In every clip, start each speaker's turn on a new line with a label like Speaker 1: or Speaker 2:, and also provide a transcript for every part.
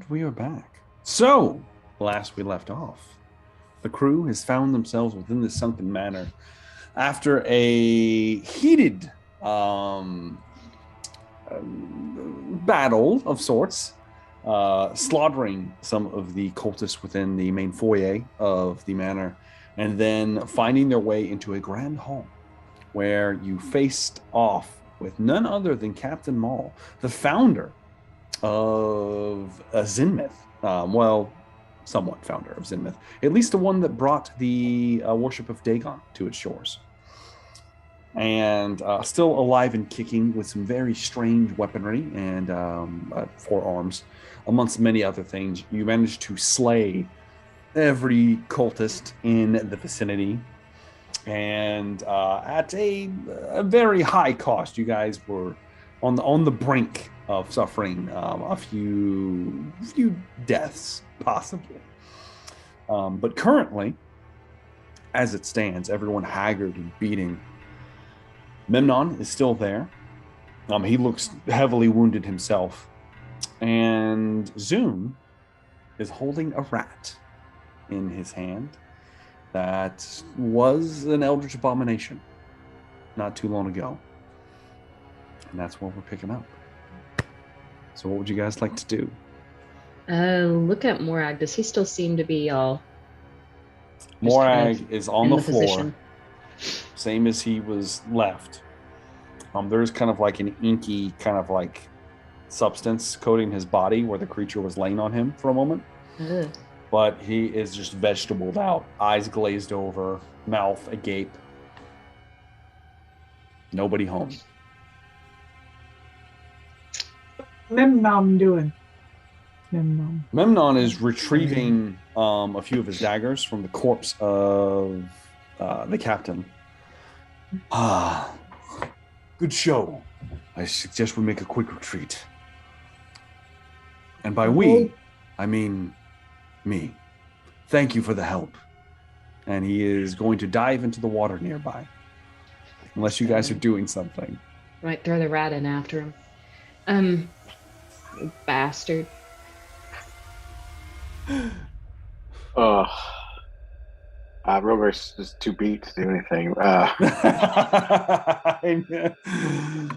Speaker 1: we are back. So, last we left off, the crew has found themselves within the sunken manor after a heated battle of sorts, slaughtering some of the cultists within the main foyer of the manor, and then finding their way into a grand hall where you faced off with none other than Captain Maul, the founder of Zinmith. Well, somewhat founder of Zinmith, at least the one that brought the worship of Dagon to its shores. And still alive and kicking with some very strange weaponry and forearms, amongst many other things. You managed to slay every cultist in the vicinity. And at a very high cost, you guys were on the brink of suffering a few deaths, possibly. But currently, as it stands, everyone haggard and beating. Memnon is still there. He looks heavily wounded himself. And Zoom is holding a rat in his hand that was an eldritch abomination not too long ago. And that's what we're picking up. So what would you guys like to do?
Speaker 2: Look at Morag. Does he still seem to be all...
Speaker 1: Morag is on the floor,
Speaker 2: position?
Speaker 1: Same as he was left. There's kind of like an inky kind of like substance coating his body where the creature was laying on him for a moment.
Speaker 2: Ugh.
Speaker 1: But he is just vegetabled out, eyes glazed over, mouth agape. Nobody home.
Speaker 3: Memnon doing? Memnon.
Speaker 1: Memnon is retrieving a few of his daggers from the corpse of the captain. Good show. I suggest we make a quick retreat. And by we, I mean me. Thank you for the help. And he is going to dive into the water nearby. Unless you guys are doing something.
Speaker 2: Might throw the rat in after him. Bastard.
Speaker 4: Rover's just too beat to do anything.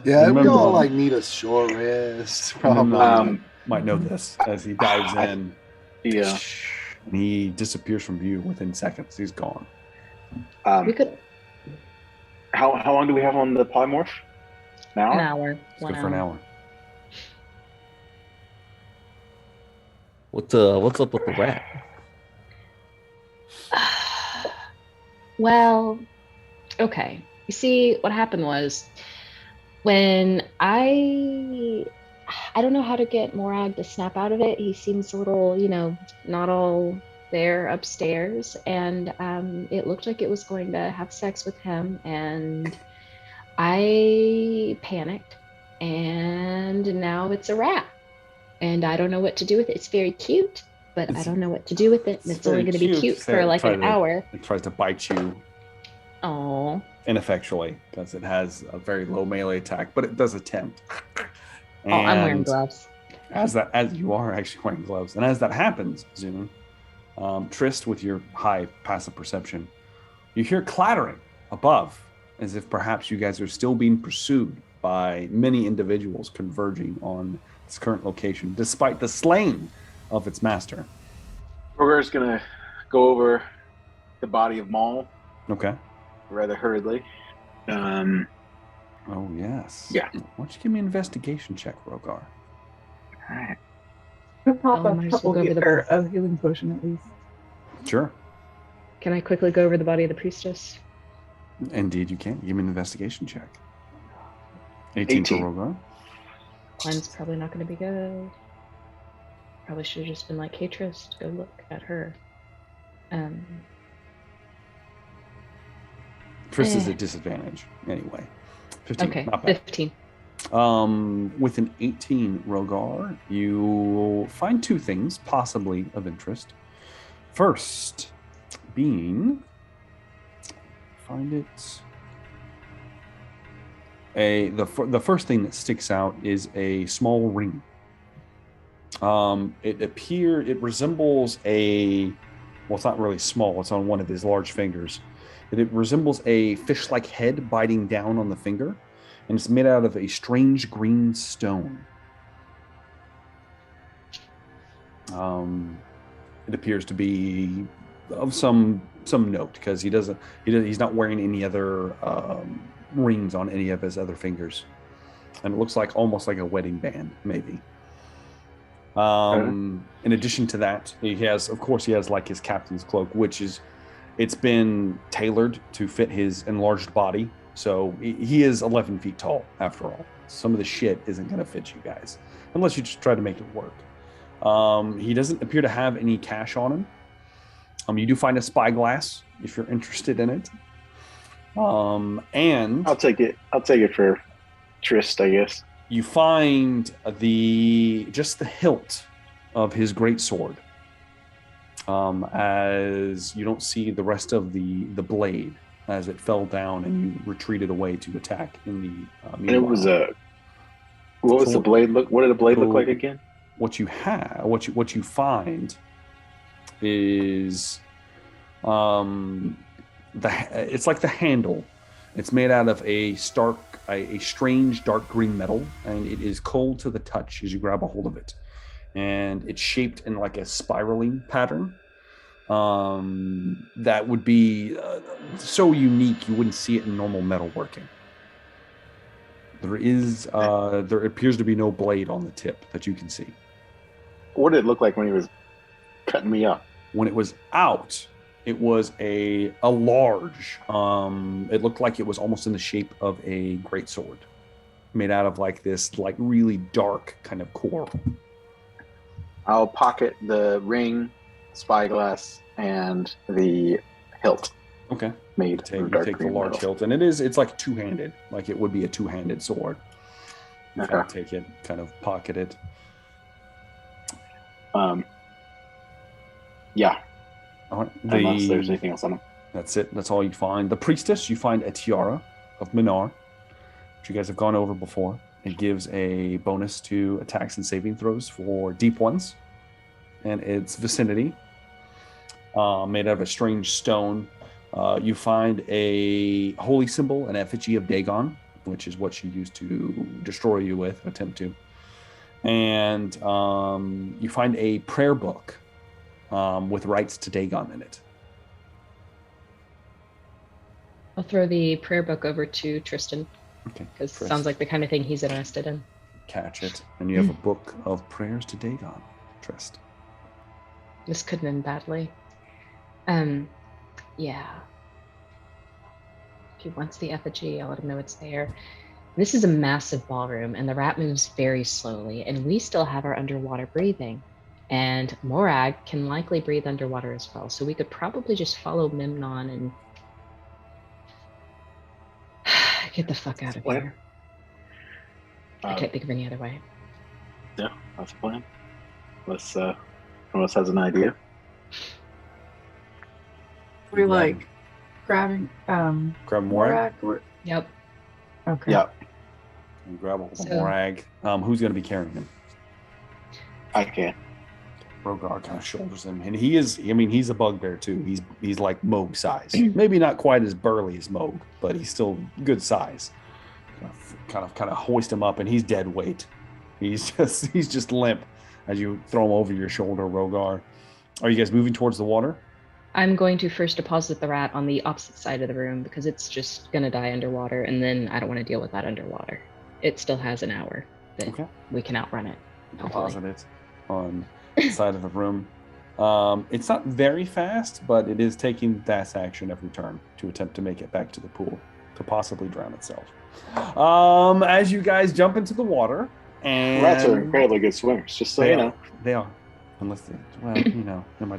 Speaker 5: Yeah, we all like need a short rest. Probably.
Speaker 1: Might know this as he dives in.
Speaker 4: Yeah.
Speaker 1: And he disappears from view within seconds. He's gone.
Speaker 2: We could...
Speaker 4: How long do we have on the polymorph? An hour?
Speaker 2: An hour.
Speaker 1: It's good for an hour.
Speaker 6: What's up with the rat?
Speaker 2: Well, okay. You see, what happened was when I don't know how to get Morag to snap out of it. He seems a little, not all there upstairs, and it looked like it was going to have sex with him, and I panicked, and now it's a rat, and I don't know what to do with it. It's very cute, but I don't know what to do with it, and it's only going to be cute for like an hour.
Speaker 1: It tries to bite you.
Speaker 2: Oh.
Speaker 1: Ineffectually, because it has a very low melee attack, but it does attempt.
Speaker 2: And I'm wearing gloves.
Speaker 1: As you are actually wearing gloves, and as that happens, Zoom, Trist, with your high passive perception, you hear clattering above, as if perhaps you guys are still being pursued by many individuals converging on its current location, despite the slaying of its master.
Speaker 4: Roger's gonna go over the body of Maul.
Speaker 1: Okay.
Speaker 4: Rather hurriedly.
Speaker 1: Oh, yes.
Speaker 4: Yeah.
Speaker 1: Why don't you give me an investigation check, Rogar?
Speaker 4: All right.
Speaker 3: Pop
Speaker 2: might as well go over the-
Speaker 3: a healing potion at least.
Speaker 1: Sure.
Speaker 2: Can I quickly go over the body of the priestess?
Speaker 1: Indeed, you can. Give me an investigation check. 18 for Rogar.
Speaker 2: Mine's probably not going to be good. Probably should have just been like, hey, Trist, go look at her.
Speaker 1: Trist is at disadvantage, anyway. 15.
Speaker 2: Okay,
Speaker 1: Not bad.
Speaker 2: 15.
Speaker 1: With an 18, Rogar, you will find two things possibly of interest. First, being, find it. The first thing that sticks out is a small ring It resembles well, it's not really small. It's on one of his large fingers. It resembles a fish-like head biting down on the finger, and it's made out of a strange green stone. It appears to be of some note because he's not wearing any other rings on any of his other fingers, and it looks like almost like a wedding band, maybe. In addition to that, he has like his captain's cloak, it's been tailored to fit his enlarged body. So he is 11 feet tall after all. Some of the shit isn't going to fit you guys unless you just try to make it work. He doesn't appear to have any cash on him. You do find a spyglass if you're interested in it. And
Speaker 4: I'll take it for Trist, I guess.
Speaker 1: You find just the hilt of his greatsword, as you don't see the rest of the blade as it fell down and you retreated away to attack in the.
Speaker 4: And it was what was the blade look? What did the blade look like again?
Speaker 1: What you find is, it's like the handle. It's made out of a strange dark green metal, and it is cold to the touch as you grab a hold of it. And it's shaped in like a spiraling pattern that would be so unique you wouldn't see it in normal metalworking. There appears to be no blade on the tip that you can see.
Speaker 4: What did it look like when he was cutting me up?
Speaker 1: When it was out, it was a large, it looked like it was almost in the shape of a greatsword, made out of like this like really dark kind of core.
Speaker 4: I'll pocket the ring, spyglass, and the hilt.
Speaker 1: Okay.
Speaker 4: You
Speaker 1: take the large hilt, and it's like two-handed, like it would be a two-handed sword. You kind of take it, kind of pocket it.
Speaker 4: Yeah. Unless there's
Speaker 1: That's
Speaker 4: anything else on them.
Speaker 1: That's it. That's all you find. The priestess, you find a tiara of Minar, which you guys have gone over before. It gives a bonus to attacks and saving throws for deep ones, and its vicinity, made out of a strange stone. You find a holy symbol, an effigy of Dagon, which is what she used to destroy you with, attempt to. And you find a prayer book with rites to Dagon in it.
Speaker 2: I'll throw the prayer book over to Tristan.
Speaker 1: Okay.
Speaker 2: Because it sounds like the kind of thing he's interested in.
Speaker 1: Catch it. And you have a book of prayers to Dagon, Trist.
Speaker 2: This couldn't end badly. Yeah. If he wants the effigy, I'll let him know it's there. This is a massive ballroom, and the rat moves very slowly, and we still have our underwater breathing. And Morag can likely breathe underwater as well, so we could probably just follow Memnon and get the fuck out of here. I can't think of any other way.
Speaker 4: Yeah, that's a plan. Unless someone else has an idea.
Speaker 3: We're like grabbing
Speaker 1: grab Morag.
Speaker 2: Yep.
Speaker 3: Okay.
Speaker 4: Yeah.
Speaker 1: And grab a hold of Morag. Who's going to be carrying him?
Speaker 4: I can.
Speaker 1: Rogar kind of shoulders him, and he's a bugbear too. He's like Moog size. Maybe not quite as burly as Moog, but he's still good size. Kind of hoist him up, and he's dead weight. He's just limp as you throw him over your shoulder, Rogar. Are you guys moving towards the water?
Speaker 2: I'm going to first deposit the rat on the opposite side of the room because it's just going to die underwater, and then I don't want to deal with that underwater. It still has an hour that we can outrun it.
Speaker 1: Deposit it on the side of the room. It's not very fast, but it is taking fast action every turn to attempt to make it back to the pool to possibly drown itself. As you guys jump into the water, and
Speaker 4: rats are incredibly good swimmers, just so you know.
Speaker 1: They are. Unless they might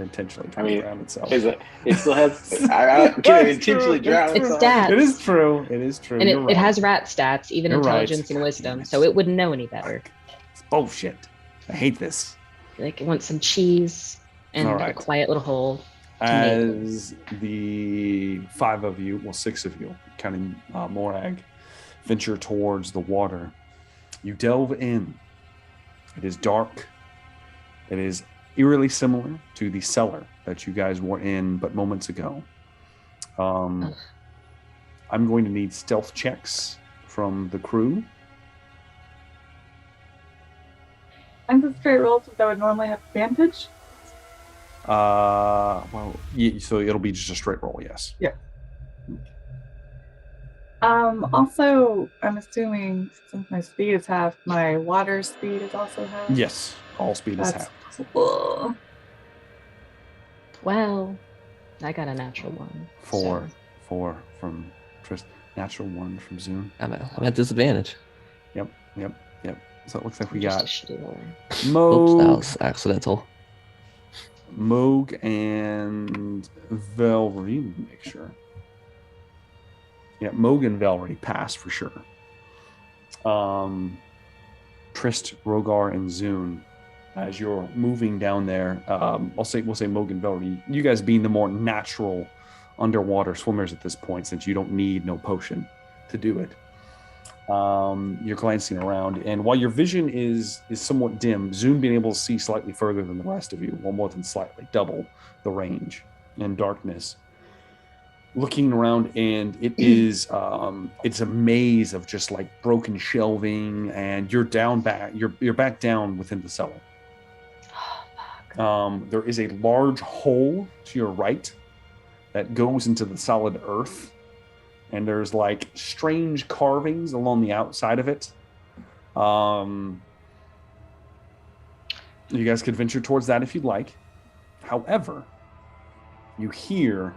Speaker 1: intentionally try to drown itself.
Speaker 4: It still has. I can't intentionally drown
Speaker 2: itself.
Speaker 4: It's
Speaker 2: stats.
Speaker 1: It is true.
Speaker 2: And it has rat stats, even intelligence and wisdom, so it wouldn't know any better.
Speaker 1: It's bullshit. I hate this.
Speaker 2: Like, it wants some cheese and a quiet little hole.
Speaker 1: As the six of you, counting Morag, venture towards the water, you delve in. It is dark. It is eerily similar to the cellar that you guys were in but moments ago. I'm going to need stealth checks from the crew.
Speaker 3: And the straight rolls that would normally have advantage?
Speaker 1: Well, yeah, so it'll be just a straight roll, yes.
Speaker 3: Yeah. Also, I'm assuming since my speed is half, my water speed is also half.
Speaker 1: Yes, all speed is half.
Speaker 3: Cool.
Speaker 2: Well, I got a natural one.
Speaker 1: Four from Trist. Natural 1 from Zune.
Speaker 6: I'm at disadvantage.
Speaker 1: Yep. So it looks like we
Speaker 2: Just
Speaker 1: got
Speaker 2: a shitty roller.
Speaker 6: Oops, that
Speaker 1: Moog,
Speaker 6: was accidental.
Speaker 1: and Velree. Make sure. Yeah, Moog and Velree pass for sure. Trist, Rogar, and Zune, as you're moving down there, we'll say Moog and Velree. You guys being the more natural underwater swimmers at this point, since you don't need no potion to do it. You're glancing around, and while your vision is somewhat dim, Zune being able to see slightly further than the rest of you, well, more than slightly, double the range in darkness. Looking around, and it is it's a maze of just like broken shelving, and you're back down within the cellar.
Speaker 2: Oh, fuck.
Speaker 1: There is a large hole to your right that goes into the solid earth, and there's like strange carvings along the outside of it. You guys could venture towards that if you'd like. However, you hear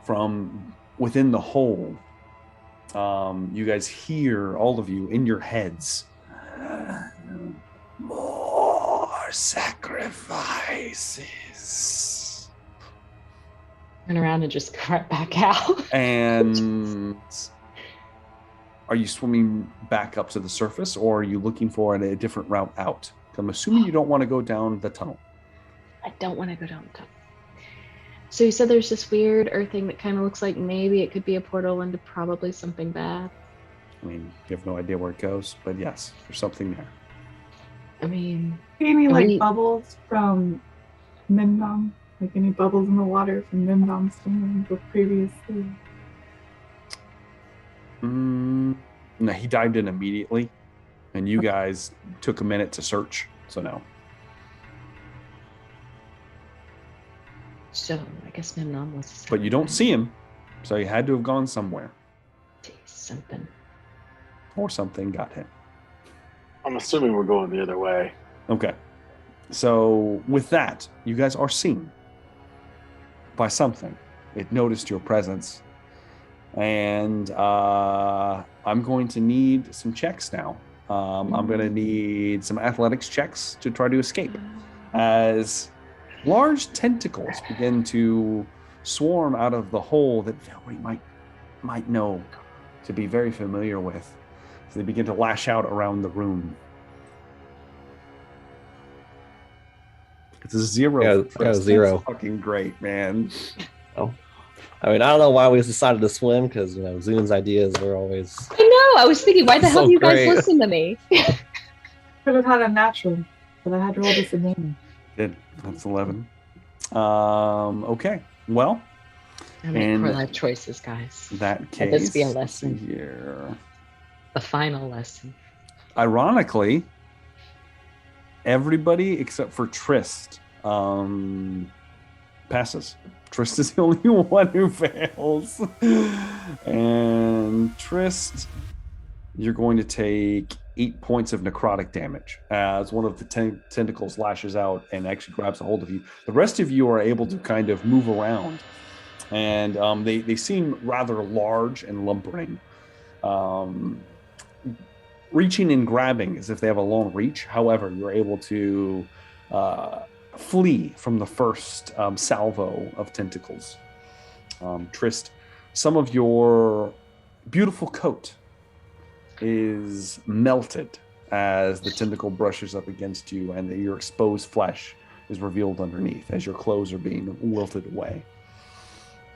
Speaker 1: from within the hole, you guys hear, all of you, in your heads, more sacrifices.
Speaker 2: Turn around and just go right back out.
Speaker 1: And are you swimming back up to the surface, or are you looking for a different route out? I'm assuming you don't want to go down the tunnel.
Speaker 2: I don't want to go down the tunnel. So you said there's this weird earth thing that kind of looks like maybe it could be a portal into probably something bad.
Speaker 1: I mean, you have no idea where it goes, but yes, there's something there.
Speaker 2: I mean,
Speaker 3: Any bubbles from Mimdom? Like any bubbles in the water from Mimdom swimming previously?
Speaker 1: No, he dived in immediately, and you guys took a minute to search, so no.
Speaker 2: so I guess Memnon was.
Speaker 1: But you don't see him, so he had to have gone somewhere.
Speaker 2: Something.
Speaker 1: Or something got him.
Speaker 4: I'm assuming we're going the other way.
Speaker 1: Okay. So with that, you guys are seen by something. It noticed your presence. And I'm going to need some checks now. I'm going to need some athletics checks to try to escape. As large tentacles begin to swarm out of the hole that Velree might know to be very familiar with. So they begin to lash out around the room. It's a 0.
Speaker 6: Yeah,
Speaker 1: That's
Speaker 6: 0.
Speaker 1: fucking great, man.
Speaker 6: Oh, I mean, I don't know why we decided to swim, because Zune's ideas were always.
Speaker 2: I know. I was thinking, why the hell
Speaker 6: So
Speaker 2: do you guys
Speaker 6: great.
Speaker 2: listen to me?
Speaker 3: Could have had a natural, but I had to roll disadvantage.
Speaker 1: Did. That's 11. Okay. Well,
Speaker 2: I make
Speaker 1: And
Speaker 2: poor life choices, guys.
Speaker 1: that case.
Speaker 2: Let this be a
Speaker 1: let's see
Speaker 2: lesson.
Speaker 1: here.
Speaker 2: The final lesson.
Speaker 1: Ironically, everybody except for Trist passes. Trist is the only one who fails. And Trist, you're going to take 8 points of necrotic damage as one of the tentacles lashes out and actually grabs a hold of you. The rest of you are able to kind of move around, and they seem rather large and lumbering. Reaching and grabbing as if they have a long reach. However, you're able to flee from the first salvo of tentacles. Trist, some of your beautiful coat is melted as the tentacle brushes up against you, and your exposed flesh is revealed underneath as your clothes are being wilted away.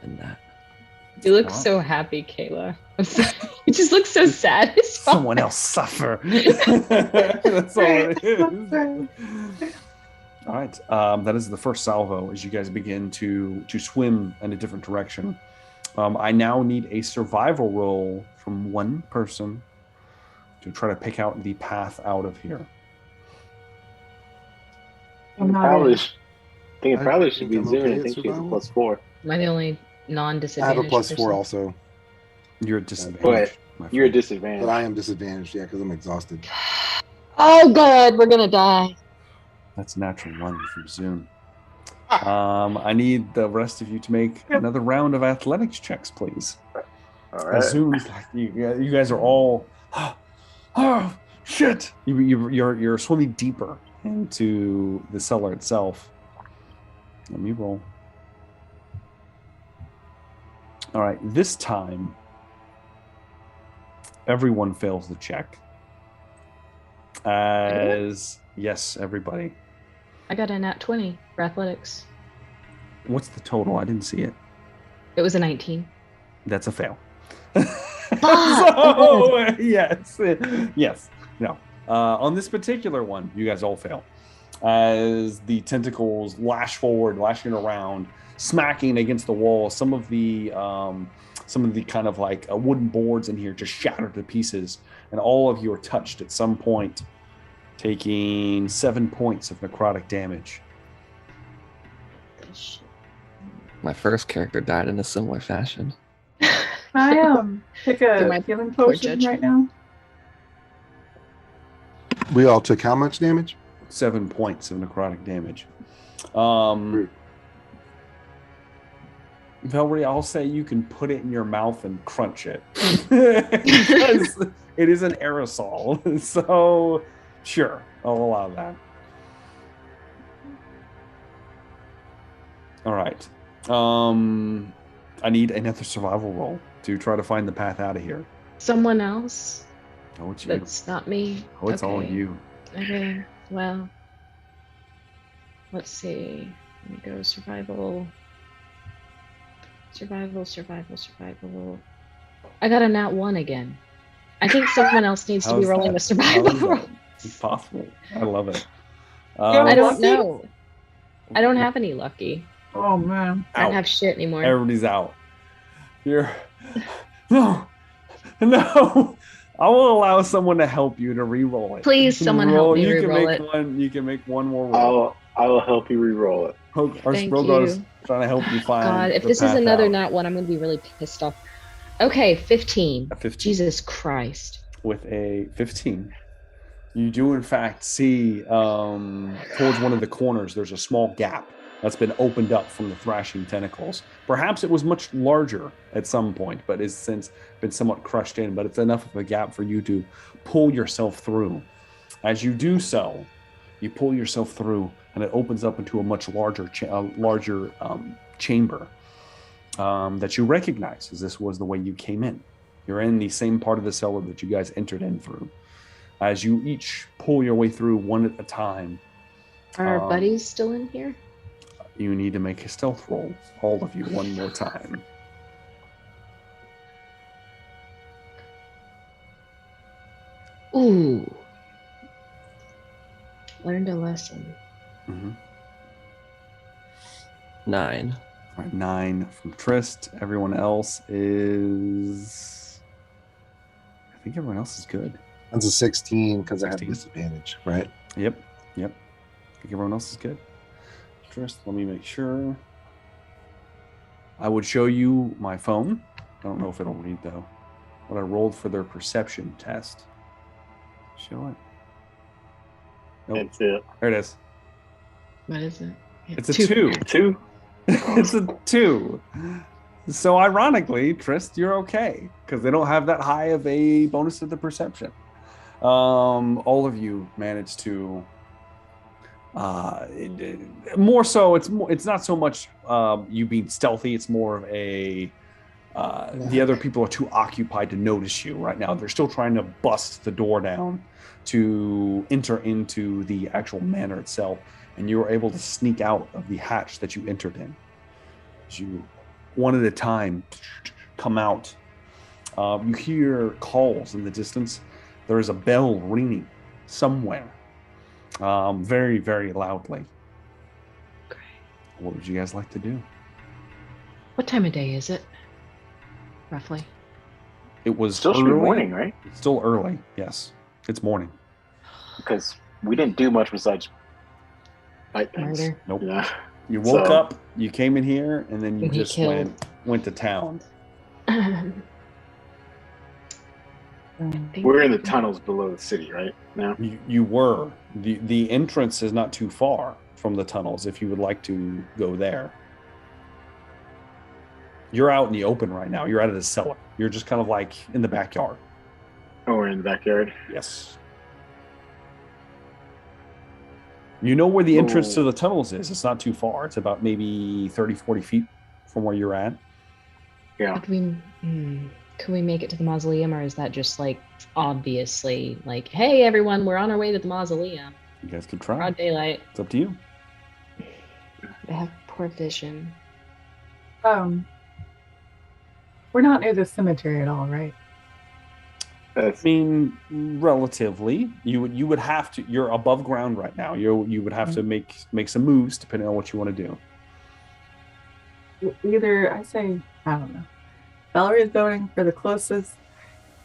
Speaker 6: And that.
Speaker 2: You look
Speaker 1: Wow.
Speaker 2: so happy, Kayla. You just look so sad. as fuck.
Speaker 1: Someone else suffer. That's all it is. All right. That is the first salvo as you guys begin to swim in a different direction. I now need a survival roll from one person to try to pick out the path out of here.
Speaker 3: I'm not
Speaker 4: Probably,
Speaker 3: in.
Speaker 4: I think it probably should be
Speaker 5: I'm
Speaker 4: Zune.
Speaker 5: okay
Speaker 4: I
Speaker 5: at
Speaker 4: think she has a
Speaker 5: survival.
Speaker 4: +4.
Speaker 2: Am I the only
Speaker 5: I have
Speaker 2: non-disadvantaged
Speaker 5: a +4
Speaker 2: person?
Speaker 5: also,
Speaker 1: You're at disadvantage.
Speaker 4: Wait,
Speaker 1: my
Speaker 4: you're at
Speaker 1: friend.
Speaker 4: disadvantage.
Speaker 5: but I am disadvantaged. Yeah, because I'm exhausted.
Speaker 2: Oh, good. We're gonna die.
Speaker 1: That's a natural 1 from Zoom. I need the rest of you to make another round of athletics checks, please.
Speaker 4: All right.
Speaker 1: Zoom's like you guys are all, oh shit! You're swimming deeper into the cellar itself. Let me roll. All right, this time everyone fails the check. Yes, everybody.
Speaker 2: I got a nat 20 for athletics.
Speaker 1: What's the total? I didn't see it.
Speaker 2: It was a 19.
Speaker 1: That's a fail.
Speaker 2: Fuck!
Speaker 1: yes. No. On this particular one, you guys all fail. As the tentacles lash forward, lashing around, smacking against the wall. Some of the kind of like wooden boards in here just shatter to pieces, and all of you are touched at some point, taking 7 points of necrotic damage.
Speaker 6: My first character died in a similar fashion.
Speaker 3: I take
Speaker 2: Do
Speaker 3: a
Speaker 2: my
Speaker 3: healing
Speaker 2: poor
Speaker 3: potion right now.
Speaker 5: We all took how much damage?
Speaker 1: 7 points of necrotic damage. Velree, I'll say you can put it in your mouth and crunch it. Because it is an aerosol. So, sure, I'll allow that. All right. I need another survival roll to try to find the path out of here.
Speaker 2: Someone else?
Speaker 1: Oh, it's you.
Speaker 2: That's not me.
Speaker 1: Oh, it's all
Speaker 2: Okay.
Speaker 1: you.
Speaker 2: Okay, well, let's see. Let me go survival. Survival. I got a nat 1 again. I think someone else needs to be
Speaker 1: How's
Speaker 2: rolling
Speaker 1: that?
Speaker 2: the survival
Speaker 1: How is
Speaker 2: roll.
Speaker 1: that? It's possible. I love it.
Speaker 2: I don't
Speaker 3: Lucky?
Speaker 2: know. I don't have any lucky.
Speaker 3: Oh man.
Speaker 2: I don't
Speaker 1: Out.
Speaker 2: have shit anymore.
Speaker 1: Everybody's out. You're no. I will allow someone to help you to re-roll it.
Speaker 2: Please,
Speaker 1: You can
Speaker 2: someone help me
Speaker 1: You can
Speaker 2: re-roll
Speaker 1: make
Speaker 2: it.
Speaker 1: one. You can make one more roll.
Speaker 4: I will help you re-roll it.
Speaker 1: Our
Speaker 2: Thank
Speaker 1: Rogar's
Speaker 2: you.
Speaker 1: trying to help you find.
Speaker 2: God, if
Speaker 1: the
Speaker 2: this is
Speaker 1: path
Speaker 2: another
Speaker 1: out.
Speaker 2: nat 1, I'm gonna be really pissed off. Okay, 15.
Speaker 1: A 15.
Speaker 2: Jesus Christ.
Speaker 1: With a 15, you do in fact see towards one of the corners there's a small gap that's been opened up from the thrashing tentacles. Perhaps it was much larger at some point, but has since been somewhat crushed in, but it's enough of a gap for you to pull yourself through. As you do so, you pull yourself through and it opens up into a much larger chamber that you recognize, as this was the way you came in. You're in the same part of the cellar that you guys entered in through. As you each pull your way through one at a time,
Speaker 2: Are our buddies still in here?
Speaker 1: you need to make a stealth roll, all of you, one more time.
Speaker 2: Ooh. Learned a lesson.
Speaker 1: Mm-hmm.
Speaker 6: 9.
Speaker 1: All right, 9 from Trist. Everyone else is... I think everyone else is good.
Speaker 5: That's a 16 because I have
Speaker 1: 16.
Speaker 5: disadvantage, right?
Speaker 1: Yep. I think everyone else is good. Trist, let me make sure. I would show you my phone. I don't know if it'll read, though. What I rolled for their perception test. Show it. Nope.
Speaker 4: That's it.
Speaker 1: There it is.
Speaker 2: What is it?
Speaker 1: It's a 2.
Speaker 4: 2?
Speaker 1: It's a 2. So ironically, Trist, you're okay because they don't have that high of a bonus to the perception. All of you managed to. More so, it's not so much you being stealthy. It's more of a. The other people are too occupied to notice you right now. They're still trying to bust the door down to enter into the actual manor itself, and you were able to sneak out of the hatch that you entered in. As you, one at a time, come out, you hear calls in the distance. There is a bell ringing somewhere, very, very loudly. What would you guys like to do?
Speaker 2: What time of day is it? Roughly.
Speaker 1: It was
Speaker 4: Still should be
Speaker 1: early.
Speaker 4: morning, right?
Speaker 1: It's still early. Yes, it's morning.
Speaker 4: Because we didn't do much besides fight things.
Speaker 2: Murder.
Speaker 1: Nope.
Speaker 4: Yeah.
Speaker 1: You woke
Speaker 4: So-
Speaker 1: up, you came in here, and then you
Speaker 2: And he
Speaker 1: just
Speaker 2: killed.
Speaker 1: went to town.
Speaker 4: We're in the tunnels below the city, right? Now?
Speaker 1: You were. The entrance is not too far from the tunnels if you would like to go there. You're out in the open right now. You're out of the cellar. You're just kind of like in the backyard.
Speaker 4: Oh, we're in the backyard.
Speaker 1: Yes. You know where the entrance to
Speaker 4: Oh.
Speaker 1: the tunnels is. It's not too far. It's about maybe 30, 40 feet from where you're at.
Speaker 4: Yeah.
Speaker 2: Can we make it to the mausoleum, or is that just like obviously like, hey everyone, we're on our way to the mausoleum?
Speaker 1: You guys could try.
Speaker 2: Broad daylight.
Speaker 1: It's up to you.
Speaker 2: I have poor vision.
Speaker 3: We're not near the cemetery at all, right?
Speaker 1: I mean, relatively. You would have to. You're above ground right now. You would have to make some moves depending on what you want to do.
Speaker 3: Either I say, I don't know. Velree is going for the closest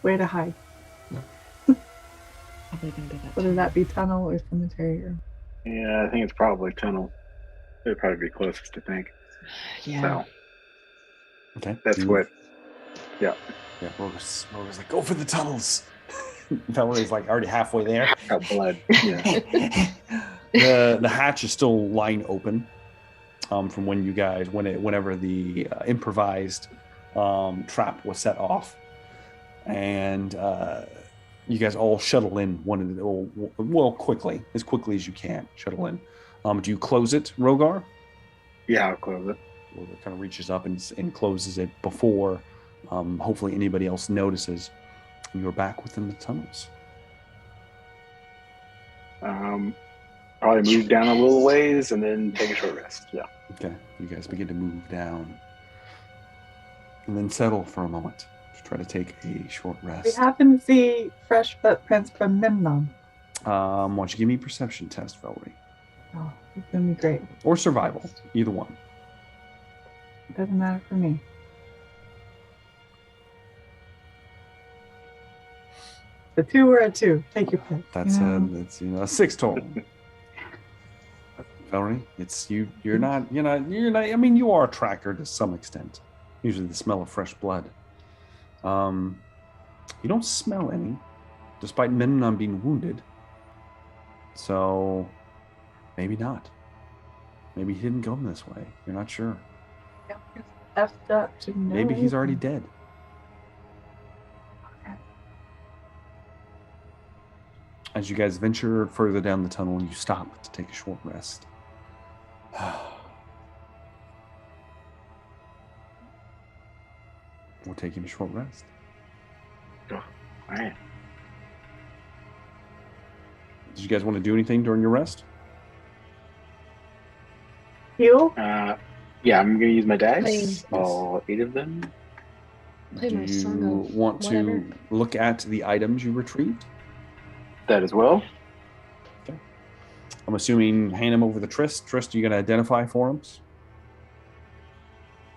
Speaker 3: way to hide.
Speaker 2: Probably gonna be that.
Speaker 3: Whether that be tunnel or cemetery. Or...
Speaker 4: Yeah, I think it's probably tunnel. It'd probably be closest to think.
Speaker 2: Yeah.
Speaker 4: So
Speaker 1: Okay.
Speaker 4: that's what.
Speaker 1: Yeah. Roger's like, go for the tunnels. Velree's like already halfway there.
Speaker 4: Got blood. Yeah.
Speaker 1: The hatch is still lying open from when you guys whenever the improvised trap was set off, and you guys all shuttle in quickly as you can. Shuttle in. Do you close it, Rogar?
Speaker 4: Yeah, I'll close it.
Speaker 1: Rogar kind of reaches up and closes it before hopefully anybody else notices. And you're back within the tunnels.
Speaker 4: Probably move down a little ways and then take a short rest. Yeah.
Speaker 1: Okay, you guys begin to move down and then settle for a moment. Just try to take a short
Speaker 3: We
Speaker 1: rest.
Speaker 3: happen to see fresh footprints from Memnon.
Speaker 1: Why don't you give me a perception test, Velree?
Speaker 3: Oh, it's gonna be great.
Speaker 1: Or survival, either one.
Speaker 3: It doesn't matter for me. The 2 or a 2. Take your pick.
Speaker 1: That's
Speaker 3: you know?
Speaker 1: a 6 total. Velree, you're not. I mean, you are a tracker to some extent. Usually, the smell of fresh blood. You don't smell any, despite Memnon being wounded. So, maybe not. Maybe he didn't go this way. You're not sure.
Speaker 3: Yeah, it's effed up to know
Speaker 1: Maybe he's already
Speaker 3: anything.
Speaker 1: dead. As you guys venture further down the tunnel, you stop to take a short rest. We're taking a short rest.
Speaker 4: All right.
Speaker 1: Did you guys want to do anything during your rest?
Speaker 3: Heal?
Speaker 4: Yeah, I'm gonna use my dice.
Speaker 2: Please.
Speaker 4: All 8 of them.
Speaker 2: Play
Speaker 1: Do
Speaker 2: my song
Speaker 1: you
Speaker 2: of
Speaker 1: want to
Speaker 2: whatever.
Speaker 1: look at the items you retrieved?
Speaker 4: That as well.
Speaker 1: I'm assuming hand them over the Trist. Trist, are you going to identify forms?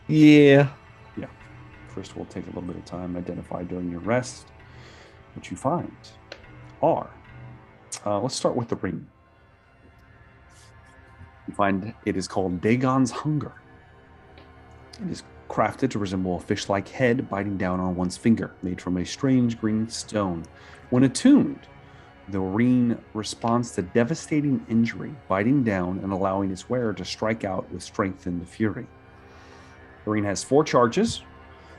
Speaker 6: Yeah.
Speaker 1: First, we'll take a little bit of time to identify during your rest. What you find are, let's start with the ring. You find it is called Dagon's Hunger. It is crafted to resemble a fish-like head biting down on one's finger, made from a strange green stone. When attuned, the ring responds to devastating injury, biting down and allowing its wearer to strike out with strength and fury. The ring has 4 charges.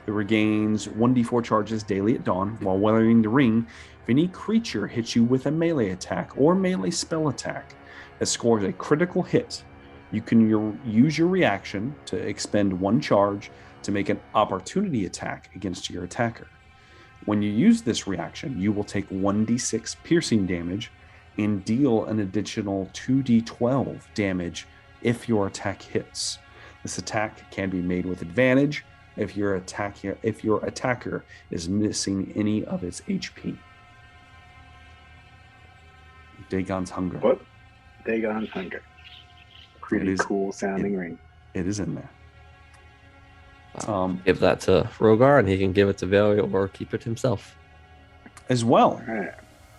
Speaker 1: It regains 1d4 charges daily at dawn. While wearing the ring, if any creature hits you with a melee attack or melee spell attack that scores a critical hit, you can use your reaction to expend 1 charge to make an opportunity attack against your attacker. When you use this reaction, you will take 1d6 piercing damage and deal an additional 2d12 damage if your attack hits. This attack can be made with advantage if your attacker is missing any of its HP. Dagon's Hunger.
Speaker 4: What? Dagon's Hunger. Pretty
Speaker 1: It is-
Speaker 4: cool sounding ring.
Speaker 1: It is in there.
Speaker 6: Give that to Rogar, and he can give it to Velree or keep it himself.
Speaker 1: As well,
Speaker 4: All right.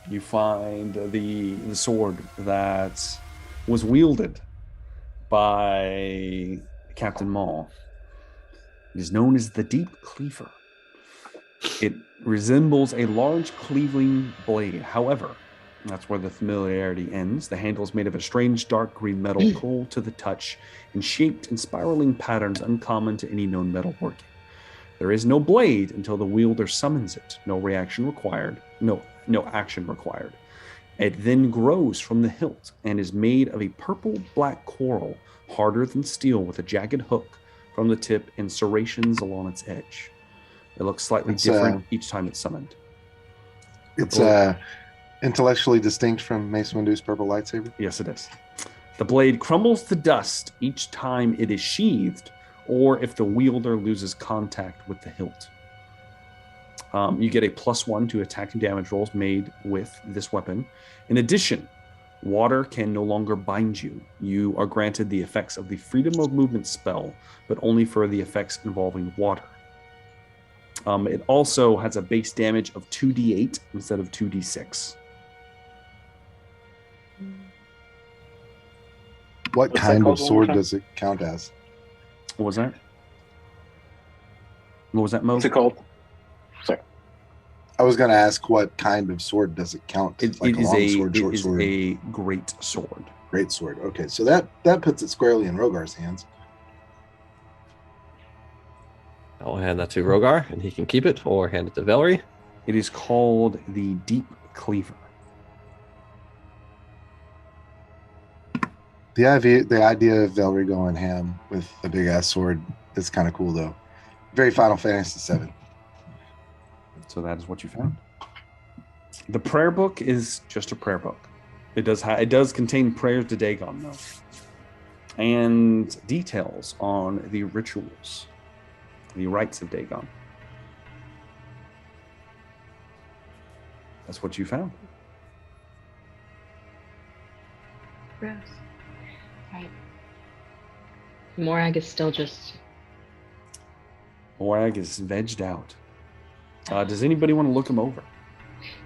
Speaker 1: you find the sword that was wielded by Captain Maul. It is known as the Deep Cleaver. It resembles a large cleaving blade. However, that's where the familiarity ends. The handle is made of a strange dark green metal, cold to the touch, and shaped in spiraling patterns uncommon to any known metalworking. There is no blade until the wielder summons it. No reaction required. No action required. It then grows from the hilt and is made of a purple-black coral, harder than steel, with a jagged hook from the tip and serrations along its edge. It looks slightly different each time it's summoned.
Speaker 5: It's intellectually distinct from Mace Windu's purple lightsaber.
Speaker 1: Yes, it is. The blade crumbles to dust each time it is sheathed, or if the wielder loses contact with the hilt. You get a +1 to attack and damage rolls made with this weapon. In addition, water can no longer bind you. You are granted the effects of the Freedom of Movement spell, but only for the effects involving water. It also has a base damage of 2d8 instead of 2d6.
Speaker 5: What
Speaker 4: What's
Speaker 5: kind
Speaker 4: that
Speaker 5: of
Speaker 4: called one more
Speaker 5: sword
Speaker 4: time?
Speaker 5: does it count as?
Speaker 1: What was that? What was that, Mo?
Speaker 4: What's it called? Sorry.
Speaker 5: I was going to ask what kind of sword does it count?
Speaker 1: It
Speaker 5: like
Speaker 1: is
Speaker 5: a long sword, short
Speaker 1: is
Speaker 5: sword,
Speaker 1: a great sword.
Speaker 5: great sword. Okay, so that puts it squarely in Rogar's hands.
Speaker 6: I'll hand that to Rogar, and he can keep it, or hand it to Velree.
Speaker 1: It is called the Deep Cleaver.
Speaker 5: The idea of Velree going ham with a big ass sword is kind of cool, though. Very Final Fantasy VII.
Speaker 1: So that is what you found. The prayer book is just a prayer book. It does contain prayers to Dagon, though, and details on the rituals, the rites of Dagon. That's what you found.
Speaker 2: Gross. Right. Morag is still just.
Speaker 1: Morag is vegged out. Does anybody want to look him over?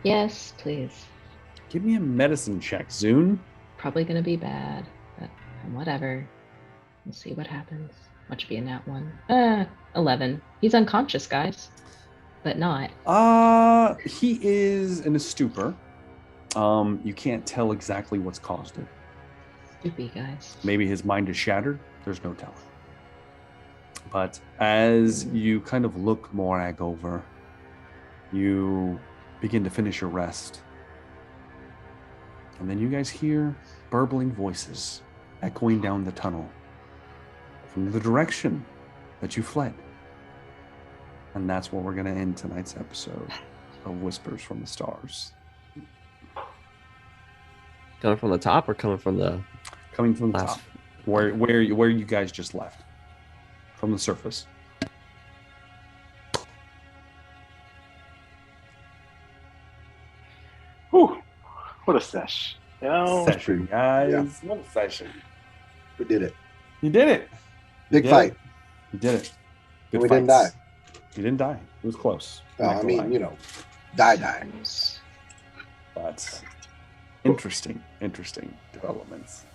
Speaker 2: Yes, please.
Speaker 1: Give me a medicine check, Zune.
Speaker 2: Probably gonna be bad, but whatever. We'll see what happens. Watch be in that one. 11. He's unconscious, guys, but not.
Speaker 1: He is in a stupor. You can't tell exactly what's caused it.
Speaker 2: Stoopy, guys.
Speaker 1: Maybe his mind is shattered. There's no telling. But as you kind of look Morag over, you begin to finish your rest. And then you guys hear burbling voices echoing down the tunnel from the direction that you fled. And that's where we're going to end tonight's episode of Whispers from the Stars.
Speaker 6: Coming from the top or coming from the
Speaker 1: Coming from the
Speaker 6: last?
Speaker 1: top, where you guys just left, from the surface.
Speaker 4: Whew. What a sesh. You know,
Speaker 1: Session, guys. What a session.
Speaker 5: We did it.
Speaker 1: You did it.
Speaker 5: Big
Speaker 1: did
Speaker 5: fight.
Speaker 1: it. You did it. Good
Speaker 5: We didn't
Speaker 1: fights.
Speaker 5: die.
Speaker 1: You didn't die. It was close.
Speaker 5: Well,
Speaker 1: Not
Speaker 5: I
Speaker 1: gonna
Speaker 5: mean,
Speaker 1: lie.
Speaker 5: you know, die.
Speaker 1: But interesting developments.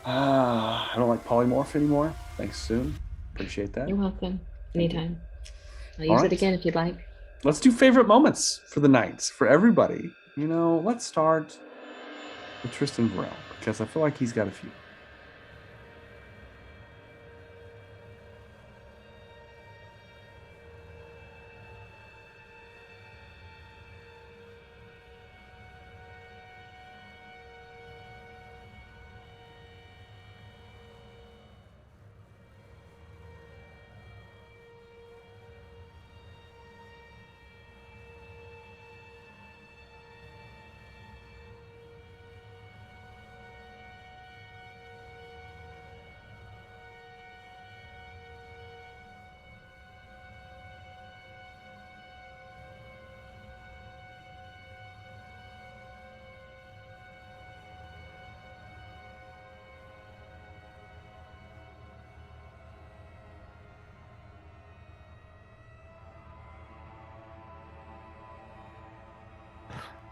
Speaker 1: I don't like polymorph anymore. Thanks, Soon. Appreciate that.
Speaker 2: You're welcome. Anytime. I'll
Speaker 1: All
Speaker 2: use
Speaker 1: right.
Speaker 2: it again if you'd like.
Speaker 1: Let's do favorite moments for the night, for everybody. You know, let's start with Tristan Varel, because I feel like he's got a few.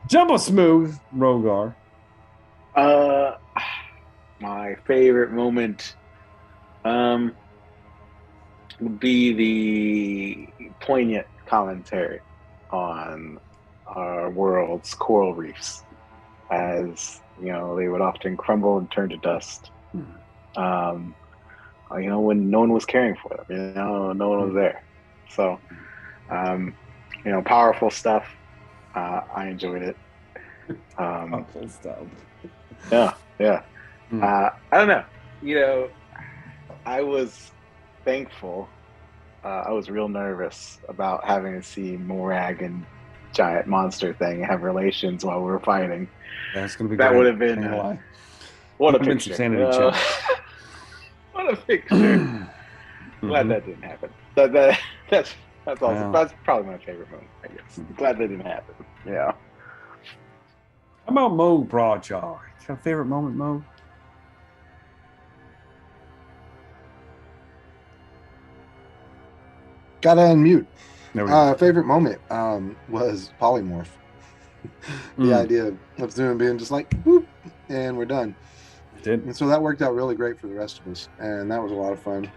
Speaker 1: Jumbo Smooth, Rogar.
Speaker 4: My favorite moment would be the poignant commentary on our world's coral reefs, as you know, they would often crumble and turn to dust. You know, when no one was caring for them, you know, no one was there. So, you know, powerful stuff. I enjoyed it.
Speaker 1: Powerful stuff.
Speaker 4: Yeah. I don't know. You know, I was thankful. I was real nervous about having to see Morag and giant monster thing have relations while we were fighting.
Speaker 1: Yeah, it's gonna be
Speaker 4: That
Speaker 1: great.
Speaker 4: would have been
Speaker 1: Ain't gonna lie.
Speaker 4: what a
Speaker 1: Would've been
Speaker 4: picture.
Speaker 1: some sanity checks.
Speaker 4: What a picture. Glad that didn't happen. That's awesome.
Speaker 1: Wow.
Speaker 4: That's probably my favorite moment, I guess. Glad that didn't happen. Yeah.
Speaker 1: How about Mo Broadjaw? Got a favorite moment, Mo?
Speaker 5: Gotta unmute.
Speaker 1: There we go.
Speaker 5: Favorite moment was polymorph. The idea of Zoom being just like, whoop, and we're done.
Speaker 1: It did.
Speaker 5: And so that worked out really great for the rest of us. And that was a lot of fun.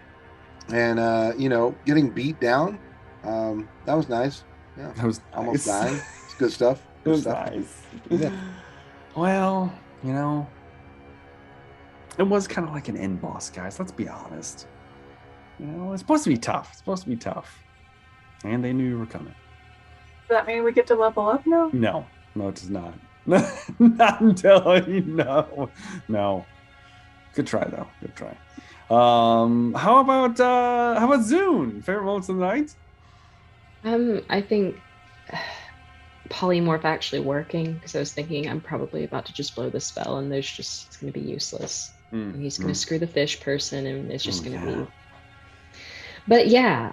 Speaker 5: And, you know, getting beat down, that was nice. Yeah.
Speaker 1: That was
Speaker 5: Almost
Speaker 1: nice.
Speaker 5: dying. It's good stuff.
Speaker 1: It
Speaker 5: Good
Speaker 1: was
Speaker 5: stuff.
Speaker 1: nice.
Speaker 5: Yeah.
Speaker 1: Well, you know, it was kind of like an end boss, guys. Let's be honest. You know, it's supposed to be tough. It's supposed to be tough. And they knew you were coming.
Speaker 3: Does that mean we get to level up now?
Speaker 1: No, it does not. Not until you know. No. Good try though. Good try. How about Zune? Favorite moments of the night?
Speaker 2: I think polymorph actually working, because I was thinking I'm probably about to just blow the spell and it's going to be useless. And he's going to screw the fish person and it's just going to be. But yeah,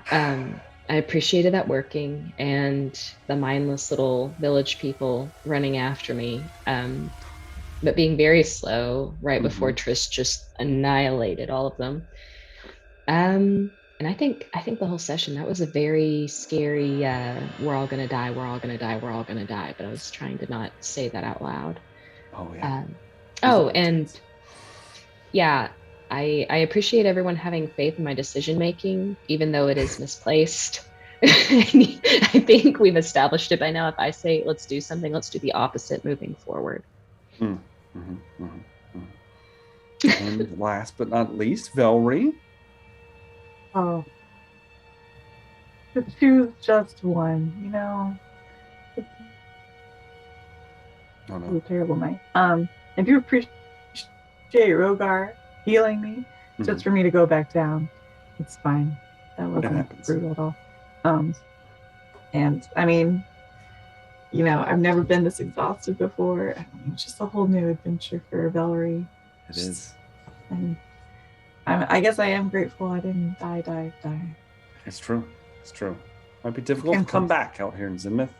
Speaker 2: I appreciated that working, and the mindless little village people running after me, but being very slow right before Triss just annihilated all of them. And I think the whole session, that was a very scary, we're all gonna die, we're all gonna die, we're all gonna die. But I was trying to not say that out loud.
Speaker 1: Oh yeah.
Speaker 2: And yeah, I appreciate everyone having faith in my decision making, even though it is misplaced. I think we've established it by now. If I say let's do something, let's do the opposite moving forward.
Speaker 1: And last but not least, Velree.
Speaker 3: Oh. To choose just one, you know.
Speaker 1: Oh
Speaker 3: It was
Speaker 1: no.
Speaker 3: a terrible night. I do appreciate Rogar healing me just for me to go back down. It's fine. That wasn't brutal at all. And I mean, you know, I've never been this exhausted before. It's just a whole new adventure for Velree.
Speaker 1: It is.
Speaker 3: And I guess I am grateful I didn't die.
Speaker 1: It's true. It's true. Might be difficult to come back out here in Zenith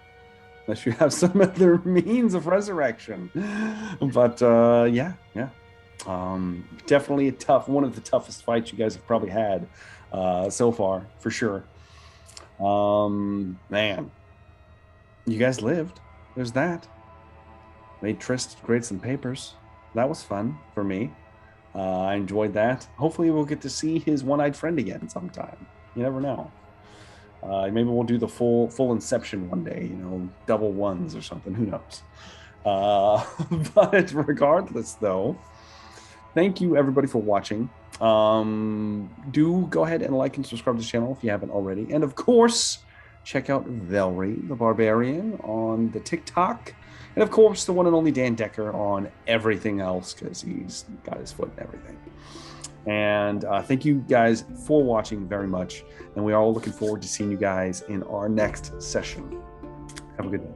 Speaker 1: unless you have some other means of resurrection. But yeah. Definitely one of the toughest fights you guys have probably had so far, for sure. Man, you guys lived. There's that. Made Triss grade some papers. That was fun for me. I enjoyed that. Hopefully we'll get to see his one-eyed friend again sometime. You never know. Maybe we'll do the full Inception one day, you know, double ones or something. Who knows? But regardless, though, thank you everybody for watching. Do go ahead and like and subscribe to the channel if you haven't already. And of course, check out Velree the Barbarian on the TikTok. And of course, the one and only Dan Decker on everything else, because he's got his foot in everything. And thank you guys for watching very much. And we are all looking forward to seeing you guys in our next session. Have a good day.